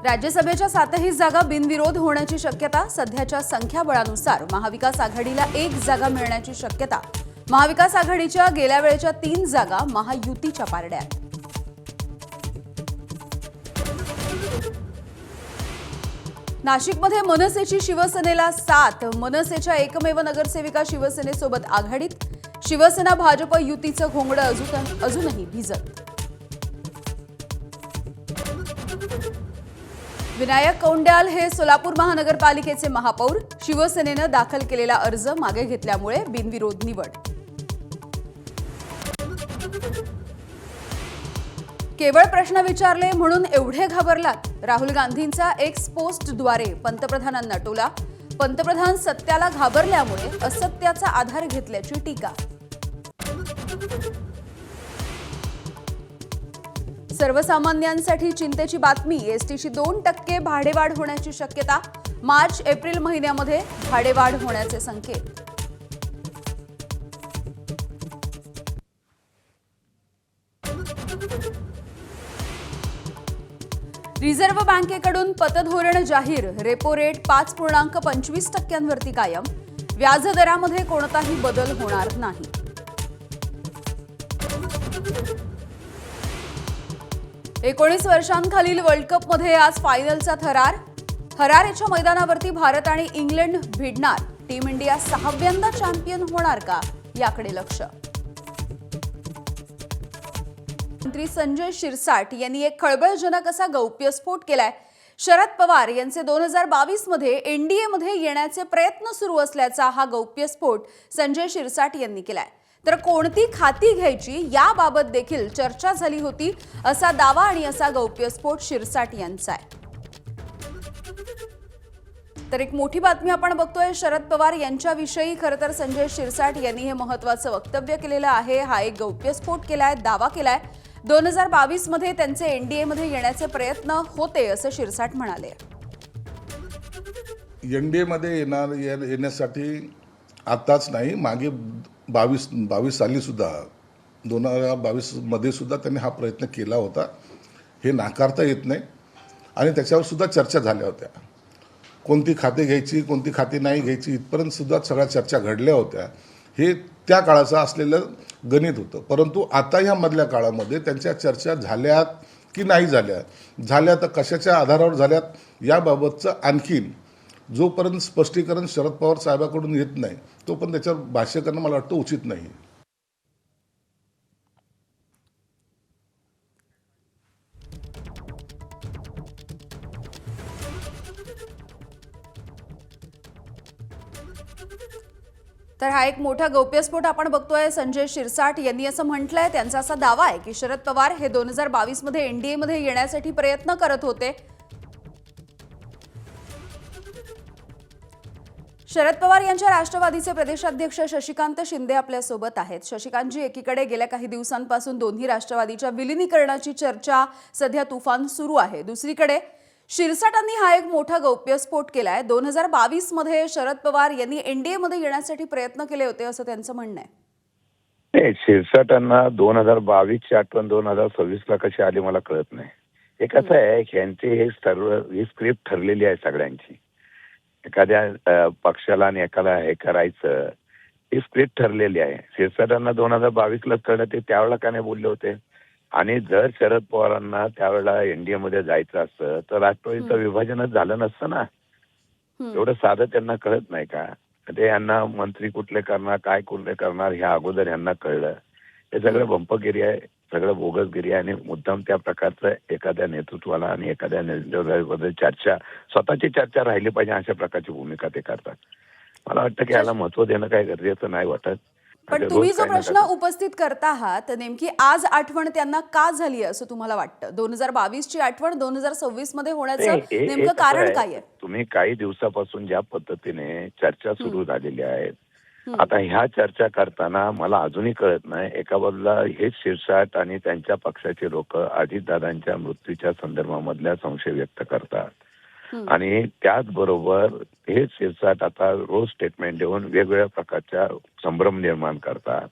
राज्यसभेच्या 7ही जागा बिनविरोध होण्याची शक्यता. सध्याच्या संख्याबळानुसार महाविकास आघाडीला 1 जागा मिळण्याची शक्यता. महाविकास आघाडीच्या गेल्या वेळेच्या 3 जागा महायुतीच्या पारड्यात. नाशिकमध्ये मनसेची शिवसेनेला साथ. मनसेच्या एकमेव नगरसेविका शिवसेनेसोबत आघाडीत. शिवसेना भाजप युतीचं घोंगडं अजूनही भिजत. विनायक कौंड्याल हे सोलापूर महानगरपालिकेचे महापौर. शिवसेनेनं दाखल केलेला अर्ज मागे घेतल्यामुळे बिनविरोध निवड. केवळ प्रश्न विचारले म्हणून एवढे घाबरलात? राहुल गांधींचा एक्स पोस्टद्वारे पंतप्रधानांना टोला. पंतप्रधान सत्याला घाबरल्यामुळे असत्याचा आधार घेतल्याची टीका. सर्वसामान्यांसाठी चिंतेची बातमी. एसटीची 2% भाडेवाढ होण्याची शक्यता. मार्च-एप्रिल महिन्यामध्ये भाडेवाढ होण्याचे संकेत. रिझर्व्ह बँकेकडून पतधोरण जाहीर. रेपो रेट 5.25% कायम. व्याजदरामध्ये कोणताही बदल होणार नाही. एकोणीस वर्षांखालील वर्ल्ड कपमध्ये आज फायनलचा थरार. हरारेच्या मैदानावरती भारत आणि इंग्लंड भिडणार. टीम इंडिया 6व्यांदा चॅम्पियन होणार का, याकडे लक्ष. मंत्री संजय शिरसाट यांनी एक खळबळजनक असा गौप्यस्फोट केलाय. शरद पवार यांचे 2022 मध्ये एनडीएमध्ये येण्याचे प्रयत्न सुरू असल्याचा हा गौप्यस्फोट संजय शिरसाट यांनी केलाय. तर कोणती खाती घ्यायची याबाबत देखील चर्चा झाली होती, असा दावा आणि असा गौप्यस्फोट शिरसाट यांचा आहे. तर एक मोठी बातमी आपण बघतोय. शरद पवार यांच्याविषयी खरं तर संजय शिरसाट यांनी हे महत्त्वाचं वक्तव्य केलेलं आहे. हा एक गौप्यस्फोट केलाय, दावा केलाय. 2022 मध्ये त्यांचे एनडीएमध्ये येण्याचे प्रयत्न होते, असं शिरसाट म्हणाले. एनडीएमध्ये येण्यासाठी आताच नाही, मागे 22 साली सुद्धा 2022 मध्ये सुद्धा त्यांनी हा प्रयत्न केला होता. हे नाकारता येत नाही. आणि त्याच्यावर सुद्धा चर्चा झाल्या होत्या. कोणती खाते घ्यायची, कोणती खाती नाही घ्यायची, इथपर्यंत सुद्धा सगळ्या चर्चा घडल्या होत्या. हे त्या काळाचं असलेलं गणित होतं. परंतु आता ह्या मधल्या काळामध्ये त्यांच्या चर्चा झाल्यात की नाही झाल्या तर कशाच्या आधारावर झाल्यात याबाबतचं आणखीन जोपर्यंत स्पष्टीकरण शरद पवार साहेबांकडून येत नाही तोपर्यंत त्याच्यावर भाष्य करणं मला वाटतं उचित नाही. तर हा एक मोठा गौप्यस्फोट आपण बघतोय. संजय शिरसाट यांनी असं म्हटलंय, त्यांचा असा दावा आहे की शरद पवार हे 2022 मध्ये एनडीएमध्ये येण्यासाठी प्रयत्न करत होते. शरद पवार यांच्या राष्ट्रवादीचे प्रदेशाध्यक्ष शशिकांत शिंदे आपल्यासोबत आहेत. शशिकांतजी, एकीकडे गेल्या काही दिवसांपासून दोन्ही राष्ट्रवादीच्या विलिनीकरणाची चर्चा सध्या तुफान सुरू आहे. दुसरीकडे शिरसाटांनी हा एक मोठा गौप्यस्फोट केलाय. 2022 मध्ये शरद पवार यांनी एनडीएमध्ये येण्यासाठी प्रयत्न केले होते, असं त्यांचं म्हणणं आहे. शिरसाटांना 2022ची आठवण 2026ला कशी आली मला कळत नाही. हे कसं आहे, ह्यांचे हे सर्व ही स्क्रिप्ट ठरलेली आहे सगळ्यांची. एखाद्या पक्षाला आणि एकाला हे करायचं ही स्क्रिप्ट ठरलेली आहे. शिरसाटांना 2022ला कळलं, ते त्यावेळेला का नाही बोलले होते. आणि जर शरद पवारांना त्यावेळेला एनडीए मध्ये जायचं असतं तर राष्ट्रवादीचं विभाजनच झालं नसतं ना. एवढं साधं त्यांना कळत नाही का? ते यांना मंत्री कुठले करणार, काय कुठले करणार, ह्या अगोदर यांना कळलं. हे सगळं बंपगिरी आहे, सगळं बोगसगिरी आहे. आणि मुद्दाम त्या प्रकारचं एखाद्या नेतृत्वाला आणि एखाद्या नेतृत्वाबद्दल चर्चा, स्वतःची चर्चा राहिली पाहिजे, अशा प्रकारची भूमिका ते करतात. मला वाटतं की याला महत्व देणं काही गरजेचं नाही वाटत. पण तुम्ही जो प्रश्न उपस्थित करता आहात, नेमकी आज आठवण त्यांना का झाली असं तुम्हाला वाटतं? 2022 ची आठवण 2026 मध्ये होण्याचं नेमकं कारण काय आहे? तुम्ही काही दिवसापासून ज्या पद्धतीने चर्चा सुरू झालेली आहेत, आता ह्या चर्चा करताना मला अजूनही कळत नाही. एका बाजूला हेच शिरसाट आणि त्यांच्या पक्षाचे लोक अजितदादांच्या मृत्यूच्या संदर्भामधल्या संशय व्यक्त करतात. आणि त्याचबरोबर हेच शिरसाट आता रोज स्टेटमेंट देऊन वेगवेगळ्या प्रकारच्या संभ्रम निर्माण करतात.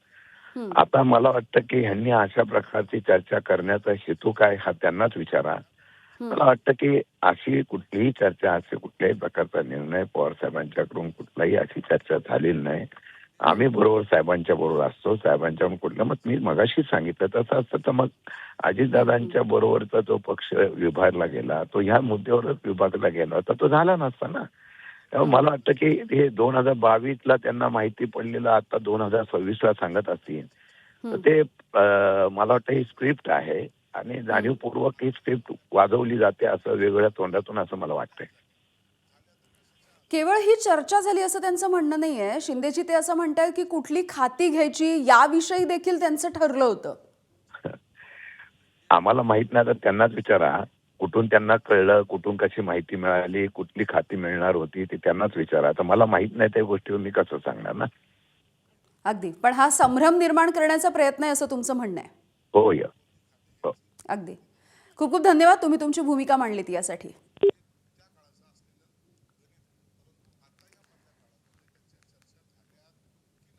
आता मला वाटतं की ह्यांनी अशा प्रकारची चर्चा करण्याचा हेतू काय हा त्यांनाच विचारा. मला वाटतं की अशी कुठलीही चर्चा, असे कुठल्याही प्रकारचा निर्णय पवार साहेबांच्याकडून कुठलाही अशी चर्चा झालेली नाही. आम्ही बरोबर साहेबांच्या बरोबर असतो. साहेबांच्याकडून कुठलं मग मी मगाशी सांगितलं तसं असतं तर मग अजितदादांच्या बरोबरचा जो पक्ष विभागला गेला तो ह्या मुद्द्यावरच विभागला गेला होता, तो झाला नसता ना. त्यामुळे मला वाटतं की हे 2022ला त्यांना माहिती पडलेलं आता 2026ला सांगत असतील तर ते मला वाटतं ही स्क्रिप्ट आहे आणि जाणीवपूर्वक ही स्क्रिप्ट वाजवली जाते असं वेगवेगळ्या तोंडातून असं मला वाटतंय. केवळ ही चर्चा झाली असं त्यांचं म्हणणं नाहीये. शिंदेजी ते असं म्हणतात की कुठली खाती घ्यायची याविषयी देखील त्यांचं ठरलं होतं. आम्हाला माहित नाही तर त्यांनाच विचारा. कुठून त्यांना कळलं, कुठून कशी माहिती मिळाली, कुठली खाती मिळणार होती ती त्यांनाच विचारा. आता मला माहित नाही त्या गोष्टीवर मी कसं सांगणार ना. अगदी. पण हा संभ्रम निर्माण करण्याचा प्रयत्न आहे असं तुमचं म्हणणं आहे. होय. हो. अगदी. खूप खूप धन्यवाद तुम्ही तुमची भूमिका मांडलीत यासाठी.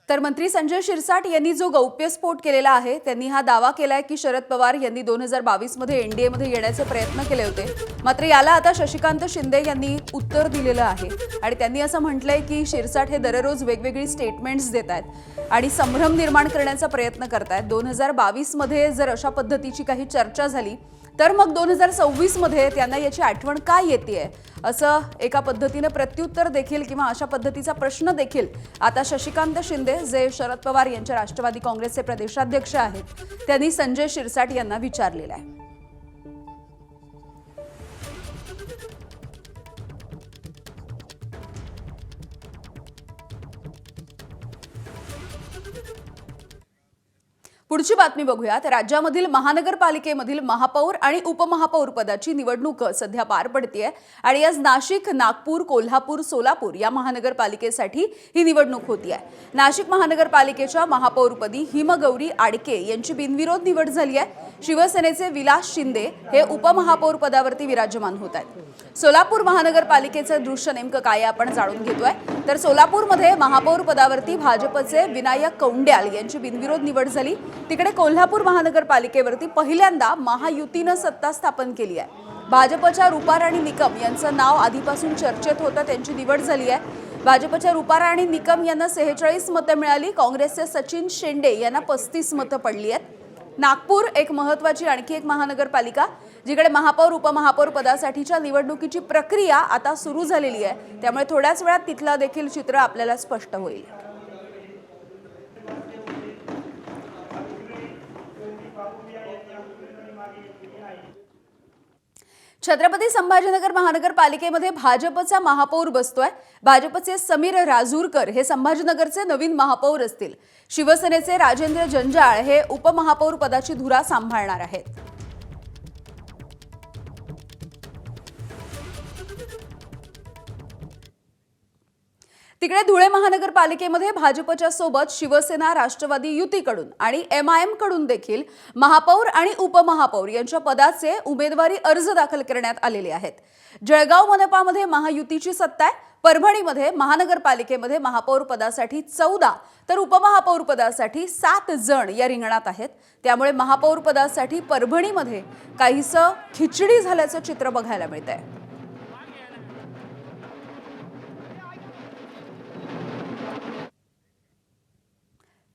तर मंत्री संजय शिरसाट यांनी जो गौप्यस्फोट केलेला आहे त्यांनी हा दावा केलाय की शरद पवार यांनी 2022 मध्ये एनडीए मध्ये येण्याचे प्रयत्न केले होते. मात्र याला आता शशिकांत शिंदे यांनी उत्तर दिलेलं आहे आणि त्यांनी असं म्हटलंय की शिरसाट हे दररोज वेगवेगळी स्टेटमेंट्स देत आहेत आणि संभ्रम निर्माण करण्याचा प्रयत्न करतायत. 2022 मध्ये जर अशा पद्धतीची काही चर्चा झाली तर मग 2026 मध्ये त्यांना याची आठवण काय येतेय असं एका पद्धतीने प्रत्युत्तर देखील किंवा अशा पद्धतीचा प्रश्न देखील आता शशिकांत शिंदे जे शरद पवार यांच्या राष्ट्रवादी काँग्रेसचे प्रदेशाध्यक्ष आहेत त्यांनी संजय शिरसाट यांना विचारलेला आहे. पुढची बातमी बघूयात. राज्यामधील महानगरपालिकेमधील महापौर आणि उपमहापौर पदाची निवडणूक सध्या पार पडतेय आणि आज नाशिक, नागपूर, कोल्हापूर, सोलापूर या महानगरपालिकेसाठी ही निवडणूक होती आहे. नाशिक महानगरपालिकेच्या महापौरपदी हिमगौरी आडके यांची बिनविरोध निवड झाली आहे. शिवसेनेचे विलास शिंदे हे उपमहापौर पदावरती विराजमान होत आहेत. सोलापूर महानगरपालिकेचं दृश्य नेमकं काय आपण जाणून घेतोय. तर सोलापूरमध्ये महापौर पदावरती भाजपचे विनायक कौंड्याल यांची बिनविरोध निवड झाली. तिकडे कोल्हापूर महानगरपालिकेवरती पहिल्यांदा महायुतीनं सत्ता स्थापन केली आहे. भाजपच्या रुपाराणी निकम यांचं नाव आधीपासून चर्चेत होतं, त्यांची निवड झाली आहे. भाजपच्या रुपाराणी निकम यांना 46 मतं मिळाली. काँग्रेसचे सचिन शेंडे यांना 35 मतं पडली आहेत. नागपूर एक महत्त्वाची आणखी एक महानगरपालिका जिकडे महापौर उपमहापौर पदासाठीच्या निवडणुकीची प्रक्रिया आता सुरू झालेली आहे. त्यामुळे थोड्याच वेळात तिथलं देखील चित्र आपल्याला स्पष्ट होईल. छत्रपती संभाजीनगर महानगरपालिकेमध्ये भाजपचा महापौर बसतोय. भाजपचे समीर राजूरकर हे संभाजीनगरचे नवीन महापौर असतील. शिवसेनेचे राजेंद्र जंजाळ हे उपमहापौर पदाची धुरा सांभाळणार आहेत. तिकडे धुळे महानगरपालिकेमध्ये भाजपच्या सोबत शिवसेना राष्ट्रवादी युतीकडून आणि MIM कडून देखील महापौर आणि उपमहापौर यांच्या पदाचे उमेदवारी अर्ज दाखल करण्यात आलेले आहेत. जळगाव मनपामध्ये महायुतीची सत्ता आहे. परभणीमध्ये महानगरपालिकेमध्ये महापौर पदासाठी 14 तर उपमहापौर पदासाठी 7 जण या रिंगणात आहेत. त्यामुळे महापौर पदासाठी परभणीमध्ये काहीसं खिचडी झाल्याचं चित्र बघायला मिळतंय.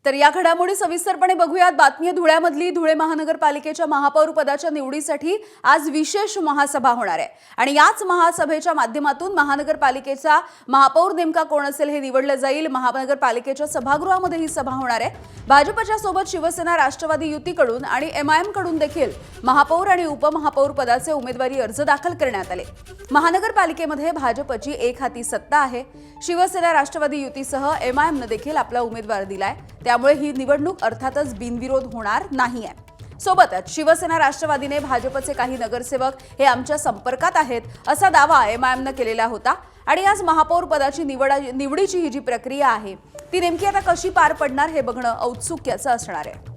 तर या घडामोडी सविस्तरपणे बघूयात. बातमी आहे धुळ्यामधली. धुळे महानगरपालिकेच्या महापौर पदाच्या निवडीसाठी आज विशेष महासभा होणार आहे आणि याच महासभेच्या माध्यमातून महानगरपालिकेचा महापौर नेमका कोण असेल हे निवडलं जाईल. महानगरपालिकेच्या सभागृहामध्ये ही सभा होणार आहे. भाजपच्या सोबत शिवसेना राष्ट्रवादी युतीकडून आणि MIM कडून देखील महापौर आणि उपमहापौर पदाचे उमेदवारी अर्ज दाखल करण्यात आले. महानगरपालिकेमध्ये भाजपची एक हाती सत्ता आहे. शिवसेना राष्ट्रवादी युतीसह MIM ने देखील आपला उमेदवार दिलाय. त्यामुळे ही निवडणूक अर्थातच बिनविरोध होणार नाहीये. सोबतच शिवसेना राष्ट्रवादीने भाजपचे काही नगरसेवक हे आमच्या संपर्कात आहेत असा दावा MIM ने केलेला होता आणि आज महापौर पदाची निवडीची ही जी प्रक्रिया आहे ती नेमकी आता कशी पार पडणार हे बघणं औत्सुक्याचं असणार आहे.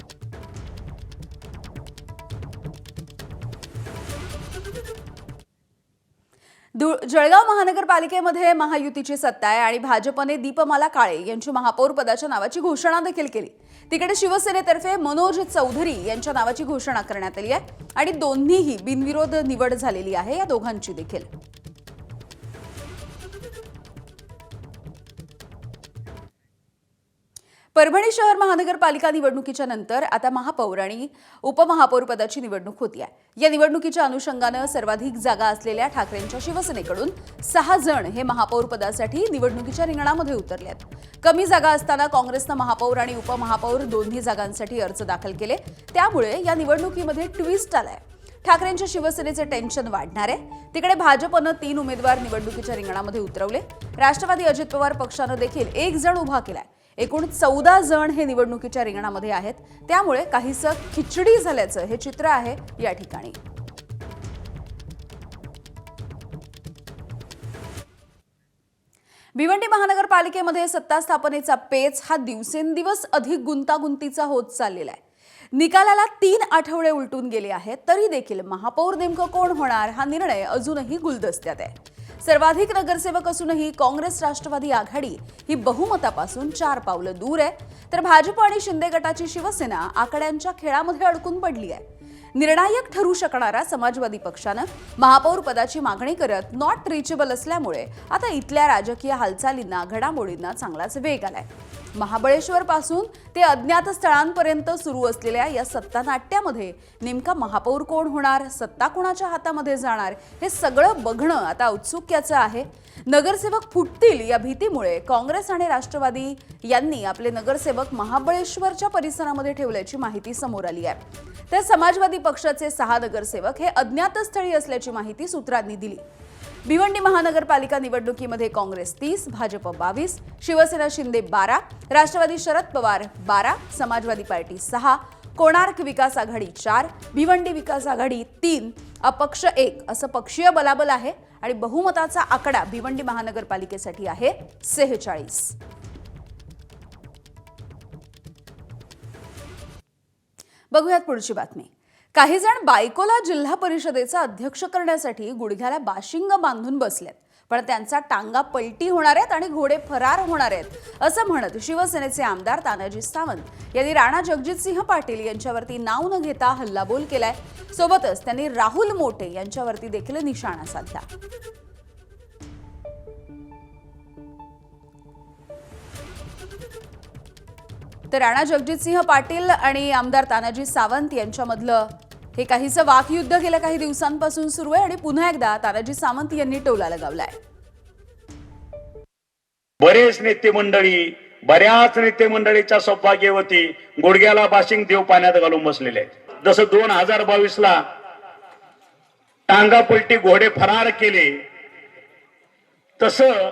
जळगाव महानगरपालिकेमध्ये महायुतीची सत्ता आहे आणि भाजपने दीपमाला काळे यांची महापौर पदाच्या नावाची घोषणा देखील केली. तिकडे शिवसेनेतर्फे मनोज चौधरी यांच्या नावाची घोषणा करण्यात आली आहे आणि दोन्हीही बिनविरोध निवड झालेली आहे या दोघांची देखील. परभणी शहर महानगरपालिका निवडणुकीच्या नंतर आता महापौर आणि उपमहापौर पदाची निवडणूक होती आहे. या निवडणुकीच्या अनुषंगानं सर्वाधिक जागा असलेल्या ठाकरेंच्या शिवसेनेकडून 6 जण हे महापौर पदासाठी निवडणुकीच्या रिंगणामध्ये उतरले आहेत. कमी जागा असताना काँग्रेसनं महापौर आणि उपमहापौर दोन्ही जागांसाठी अर्ज दाखल केले. त्यामुळे या निवडणुकीमध्ये ट्विस्ट आलाय. ठाकरेंच्या शिवसेनेचे टेन्शन वाढणार आहे. तिकडे भाजपनं 3 उमेदवार निवडणुकीच्या रिंगणामध्ये उतरवले. राष्ट्रवादी अजित पवार पक्षानं देखील 1 जण उभा केलाय. एकूण 14 जण हे निवडणुकीच्या रिंगणामध्ये आहेत. त्यामुळे काहीसं खिचडी झाल्याचं हे चित्र आहे या ठिकाणी. भिवंडी महानगरपालिकेमध्ये सत्ता स्थापनेचा पेच हा दिवसेंदिवस अधिक गुंतागुंतीचा होत चाललेला आहे. निकालाला 3 आठवडे उलटून गेले आहेत तरी देखील महापौर नेमकं कोण होणार हा निर्णय अजूनही गुलदस्त्यात आहे. सर्वाधिक नगरसेवक असूनही काँग्रेस राष्ट्रवादी आघाडी ही बहुमतापासून 4 पावलं दूर आहे. तर भाजप आणि शिंदे गटाची शिवसेना आकड्यांच्या खेळामध्ये अडकून पडली आहे. निर्णायक ठरू शकणारा समाजवादी पक्षानं महापौर पदाची मागणी करत नॉट रिचेबल असल्यामुळे आता इथल्या राजकीय हालचालींना घडामोडींना चांगलाच वेग आलाय. महाबळेश्वर पासून ते अज्ञात स्थळांपर्यंत सुरू असलेल्या या सत्ता नाट्यामध्ये नेमका महापौर कोण होणार, सत्ता कोणाच्या हातामध्ये जाणार हे सगळं बघणं आता औत्सुक्याचं आहे. नगरसेवक फुटतील या भीतीमुळे काँग्रेस आणि राष्ट्रवादी यांनी आपले नगरसेवक महाबळेश्वरच्या परिसरामध्ये ठेवल्याची माहिती समोर आली आहे. तर समाजवादी पक्षाचे 6 नगरसेवक हे अज्ञात स्थळी असल्याची माहिती सूत्रांनी दिली. भिवंडी महानगरपालिका निवडणुकीमध्ये काँग्रेस 30, भाजप 22, शिवसेना शिंदे 12, राष्ट्रवादी शरद पवार 12, समाजवादी पार्टी 6, कोणार्क विकास आघाडी 4, भिवंडी विकास आघाडी 3, अपक्ष 1 असं पक्षीय बलाबल आहे आणि बहुमताचा आकडा भिवंडी महानगरपालिकेसाठी आहे 46. बघूयात पुढची बातमी. काही जण बायकोला जिल्हा परिषदेचा अध्यक्ष करण्यासाठी गुडघ्याला बाशिंग बांधून बसलेत. पण त्यांचा टांगा पलटी होणार आहेत आणि घोडे फरार होणार आहेत असं म्हणत शिवसेनेचे आमदार तानाजी सावंत यांनी राणा जगजितसिंह पाटील यांच्यावरती नाव न घेता हल्लाबोल केलाय. सोबतच त्यांनी राहुल मोटे यांच्यावरती देखील निशाणा साधला. तर राणा जगजितसिंह पाटील आणि आमदार तानाजी सावंत यांच्यामधलं हे काहीसं वाकयुद्ध गेल्या काही दिवसांपासून सुरू आहे आणि पुन्हा एकदा तानाजी सावंत यांनी टोला लगावलाय. बरेच नेते मंडळी, बऱ्याच नेते मंडळीच्या सौभाग्यवती गुडघ्याला बाशिंग देव पाण्यात घालून बसलेले आहेत. जसं 2022ला टांगा पलटी घोडे फरार केले तसं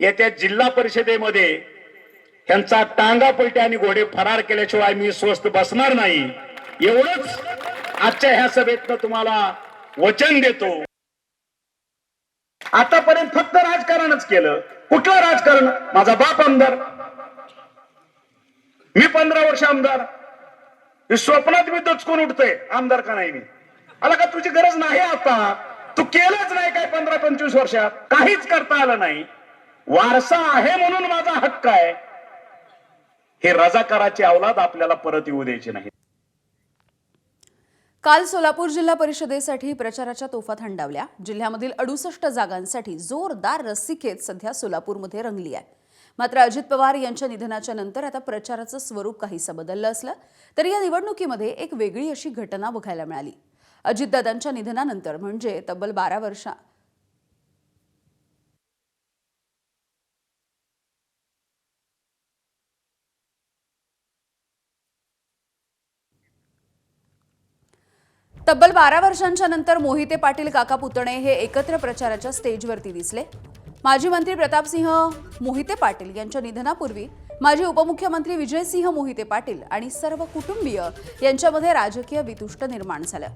येत्या जिल्हा परिषदेमध्ये त्यांचा टांगा पलटी आणि घोडे फरार केल्याशिवाय मी स्वस्थ बसणार नाही. एवढंच आजच्या ह्या सभेतनं तुम्हाला वचन देतो. आतापर्यंत फक्त राजकारणच केलं. कुठलं राजकारण? माझा बाप आमदार, मी 15 वर्ष आमदार. स्वप्नात मी दचकून उठतोय आमदार का नाही. मी आला का तुझी गरज नाही. आता तू केलंच नाही काय 15-25 वर्षात काहीच करता आलं नाही. वारसा आहे म्हणून माझा हक्क आहे. हे रजाकाराची औलाद आपल्याला परत येऊ द्यायची नाही. काल सोलापूर जिल्हा परिषदेसाठी प्रचाराच्या तोफा थंडावल्या. जिल्ह्यामधील 68 जागांसाठी जोरदार रस्सीखेच सध्या सोलापूरमध्ये रंगली आहे. मात्र अजित पवार यांच्या निधनाच्या नंतर आता प्रचाराचं स्वरूप काहीसं बदललं असलं तरी या निवडणुकीमध्ये एक वेगळी अशी घटना बघायला मिळाली. अजितदादांच्या निधनानंतर म्हणजे तब्बल 12 वर्षा तब्बल 12 वर्षांच्या नंतर मोहिते पाटील काका पुतणे हे एकत्र प्रचाराच्या स्टेजवरती दिसले. माजी मंत्री प्रतापसिंह मोहिते पाटील यांच्या निधनापूर्वी माजी उपमुख्यमंत्री विजयसिंह मोहिते पाटील आणि सर्व कुटुंबीय यांच्यामध्ये राजकीय वितुष्ट निर्माण झालं.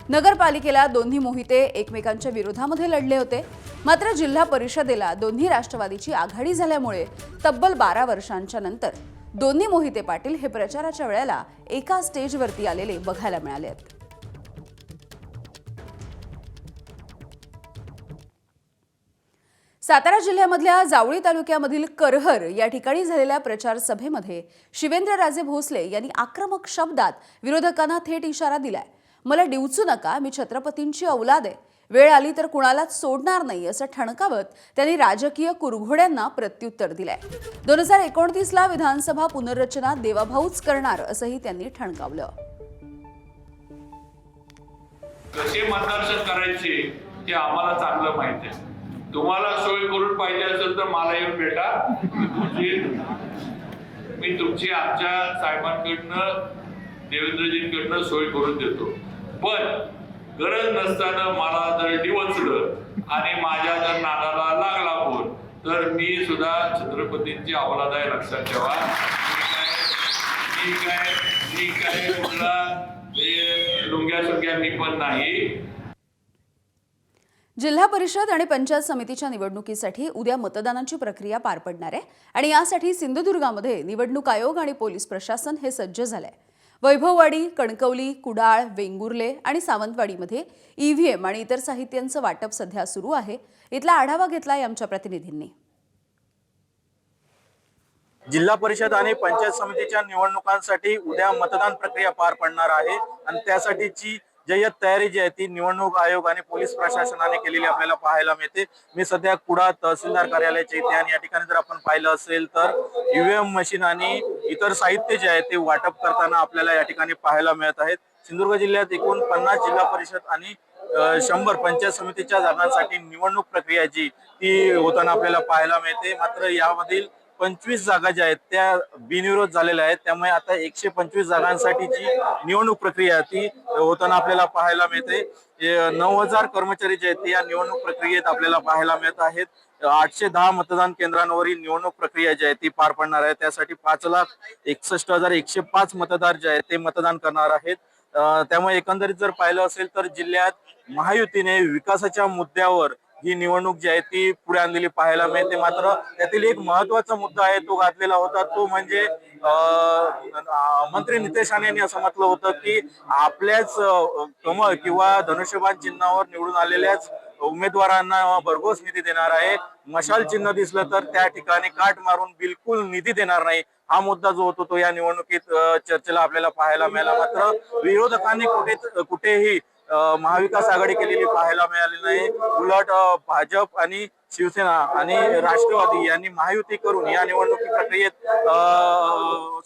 नगरपालिकेला दोन्ही मोहिते एकमेकांच्या विरोधामध्ये लढले होते. मात्र जिल्हा परिषदेला दोन्ही राष्ट्रवादीची आघाडी झाल्यामुळे तब्बल 12 वर्षांच्या नंतर दोन्ही मोहिते पाटील हे प्रचाराच्या वेळेला एका स्टेजवरती आलेले बघायला मिळाले आहेत. सातारा जिल्ह्यामधल्या जावळी तालुक्यामधील करहर या ठिकाणी झालेल्या प्रचार सभेमध्ये शिवेंद्रराजे भोसले यांनी आक्रमक शब्दात विरोधकांना थेट इशारा दिलाय. मला डिवचू नका, मी छत्रपतींची औलाद आहे, वेळ आली तर कुणालाच सोडणार नाही असं ठणकावत त्यांनी राजकीय कुरघोड्यांना प्रत्युत्तर दिलंय. 2029ला विधानसभा पुनर्रचना देवाभाऊच करणार असंही त्यांनी ठणकावलं. कसे मार्गदर्शन करायचे ते आम्हाला चांगलं माहिती आहे. तुम्हाला सोय करून पाहिजे असेल तर मला येऊन भेटा. मी तुमची आमच्या साहेबांकडनं देवेंद्रजींकडनं सोय करून देतो. पण गरज नसताना मला जर डिवचलं आणि माझ्या जर नादाला लागला फोन तर मी सुद्धा छत्रपतींची औलाद आहे, लक्षात ठेवा. मी काय कुठला लुंग्या मी पण नाही. जिल्हा परिषद आणि पंचायत समितीच्या निवडणुकीसाठी उद्या मतदानाची प्रक्रिया पार पडणार आहे आणि यासाठी सिंधुदुर्गामध्ये निवडणूक आयोग आणि पोलीस प्रशासन हे सज्ज झालंय. वैभववाडी, कणकवली, कुडाळ, वेंगुर्ले आणि सावंतवाडीमध्ये ईव्हीएम आणि इतर साहित्यांचं वाटप सध्या सुरू आहे. इथला आढावा घेतलाय आमच्या प्रतिनिधींनी. जिल्हा परिषद आणि पंचायत समितीच्या निवडणुकांसाठी उद्या मतदान प्रक्रिया पार पडणार आहे आणि त्यासाठीची जय्यत तयारी जी आहे ती निवडणूक आयोग आणि पोलीस प्रशासनाने केलेली आपल्याला पाहायला मिळते. मी सध्या कुडाळ तहसीलदार कार्यालयाच्या इथे आणि या ठिकाणी जर आपण पाहिलं असेल तर ईव्हीएम मशीन आणि इतर साहित्य जे आहे ते वाटप करताना आपल्याला या ठिकाणी पाहायला मिळत आहेत. सिंधुदुर्ग जिल्ह्यात एकूण 50 जिल्हा परिषद आणि 100 पंचायत समितीच्या जागांसाठी निवडणूक प्रक्रिया जी ती होताना आपल्याला पाहायला मिळते. मात्र यामधील 25 जागा ज्या आहेत त्या बिनविरोध झालेल्या आहेत. त्यामुळे आता 125 जागांसाठी जी निवडणूक प्रक्रिया ती होताना आपल्याला पाहायला मिळते. 9000 कर्मचारी जे आहेत ते या निवडणूक प्रक्रियेत आपल्याला पाहायला मिळत आहेत. 810 मतदान केंद्रांवरील निवडणूक प्रक्रिया जी आहे ती पार पडणार आहे. त्यासाठी 5,61,105 मतदार जे आहेत ते मतदान करणार आहेत. त्यामुळे एकंदरीत जर पाहिलं असेल तर जिल्ह्यात महायुतीने विकासाच्या मुद्द्यावर ही निवडणूक जी आहे ती पुढे आणलेली पाहायला मिळते. मात्र त्यातील एक महत्वाचा मुद्दा आहे तो घातलेला होता तो म्हणजे मंत्री नितेश राणे यांनी असं म्हटलं होतं की आपल्याच कमळ किंवा धनुष्यबाण चिन्हावर निवडून आलेल्याच उमेदवारांना भरघोस निधी देणार आहे. मशाल चिन्ह दिसलं तर त्या ठिकाणी काट मारून बिलकुल निधी देणार नाही. हा मुद्दा जो होतो तो या निवडणुकीत चर्चेला आपल्याला पाहायला मिळाला. मात्र विरोधकांनी कुठेही महाविकास आघाडी केलेली पाहायला मिळाली नाही. उलट भाजप आणि शिवसेना आणि राष्ट्रवादी यांनी महायुती करून या निवडणुकी प्रक्रियेत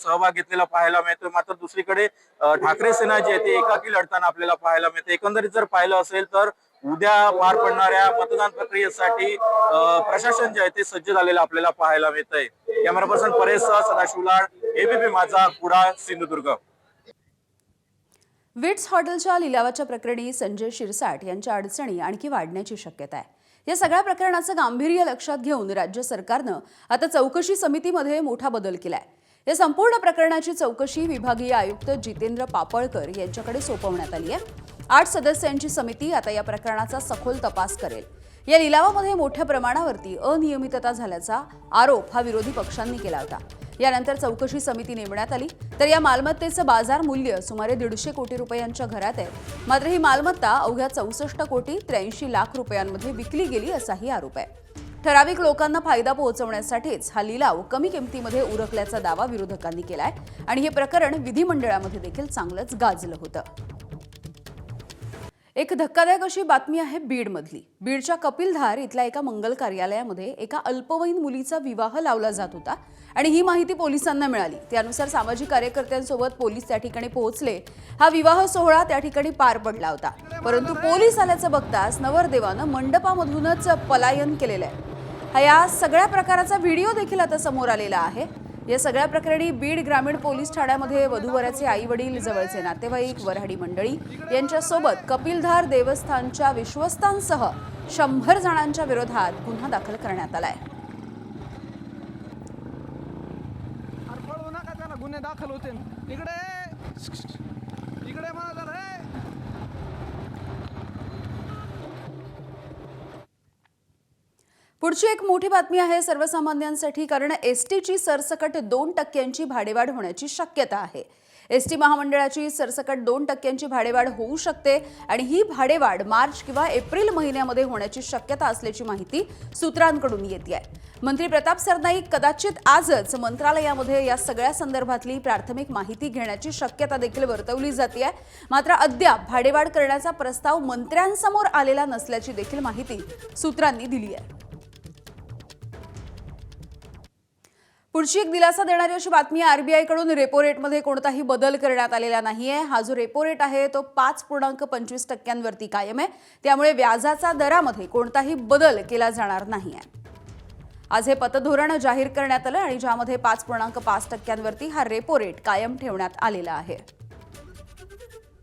सहभाग घेतलेला पाहायला मिळतो. मात्र दुसरीकडे ठाकरे सेना जी आहे ते एकाकी लढताना आपल्याला पाहायला मिळते. एकंदरीत जर पाहिलं असेल तर उद्या पार पडणाऱ्या मतदान प्रक्रियेसाठी प्रशासन जे आहे ते सज्ज झालेलं आपल्याला पाहायला मिळतंय. कॅमेरा पर्सन परेश सदाशिव लाड, एबीपी माझा, कुडाळ, सिंधुदुर्ग. विट्स हॉटेलच्या लिलावाच्या प्रकरणी संजय शिरसाट यांच्या अडचणी आणखी वाढण्याची शक्यता आहे. या सगळ्या प्रकरणाचं गांभीर्य लक्षात घेऊन राज्य सरकारनं आता चौकशी समितीमध्ये मोठा बदल केलाय. या संपूर्ण प्रकरणाची चौकशी विभागीय आयुक्त जितेंद्र पापळकर यांच्याकडे सोपवण्यात आली आहे. 8 सदस्यांची समिती आता या प्रकरणाचा सखोल तपास करेल. या लिलावामध्ये मोठ्या प्रमाणावरती अनियमितता झाल्याचा आरोप हा विरोधी पक्षांनी केला होता. यानंतर चौकशी समिती नेमण्यात आली. तर या मालमत्तेचं बाजार मूल्य सुमारे 150 कोटी रुपयांच्या घरात आहे. मात्र ही मालमत्ता अवघ्या 64 कोटी 83 लाख रुपयांमध्ये विकली गेली असाही आरोप आहे. ठराविक लोकांना फायदा पोहोचवण्यासाठीच हा लिलाव कमी किमतीमध्ये उरकल्याचा दावा विरोधकांनी केलाय आणि हे प्रकरण विधिमंडळामध्ये देखील चांगलंच गाजलं होतं. एक धक्कादायक अशी बातमी आहे बीडमधली. बीडच्या कपिलधार इथल्या एका मंगल कार्यालयामध्ये एका अल्पवयीन मुलीचा विवाह लावला जात होता आणि ही माहिती पोलिसांना मिळाली. त्यानुसार सामाजिक कार्यकर्त्यांसोबत पोलीस त्या ठिकाणी पोहोचले. हा विवाह सोहळा त्या ठिकाणी पार पडला होता. परंतु पोलीस आल्याचं बघताच नवरदेवानं मंडपामधूनच पलायन केलेलं आहे. या सगळ्या प्रकाराचा व्हिडिओ देखील आता समोर आलेला आहे. या सगळ्या प्रकरणी बीड ग्रामीण पोलीस ठाण्यामध्ये वधूवराचे आई वडील, जवळचे नातेवाईक, वऱ्हाडी मंडळी यांच्यासोबत कपिलधार देवस्थानच्या विश्वस्तांसह 100 जणांच्या विरोधात गुन्हा दाखल करण्यात आलाय. गुन्हे दाखल होते. इकडे मला पुढची एक मोठी बातमी आहे सर्वसामान्यांसाठी, कारण एसटीची सरसकट 2% भाडेवाढ होण्याची शक्यता आहे. एसटी महामंडळाची सरसकट 2% भाडेवाढ होऊ शकते आणि ही भाडेवाढ मार्च किंवा एप्रिल महिन्यामध्ये होण्याची शक्यता असल्याची माहिती सूत्रांकडून येते आहे. मंत्री प्रताप सरनाईक कदाचित आजच मंत्रालयामध्ये या सगळ्या संदर्भातली प्राथमिक माहिती घेण्याची शक्यता देखील वर्तवली जाते आहे. मात्र अद्याप भाडेवाढ करण्याचा प्रस्ताव मंत्र्यांसमोर आलेला नसल्याची देखील माहिती सूत्रांनी दिली आहे. पुढची एक दिलासा देणारी अशी बातमी आहे. आरबीआयकडून रेपो रेटमध्ये कोणताही बदल करण्यात आलेला नाहीये. हा जो रेपो रेट आहे तो 5.25% कायम आहे. त्यामुळे व्याजाचा दरामध्ये कोणताही बदल केला जाणार नाहीये. आज हे पतधोरण जाहीर करण्यात आलं आणि ज्यामध्ये 5.5% हा रेपो रेट कायम ठेवण्यात आलेला आहे.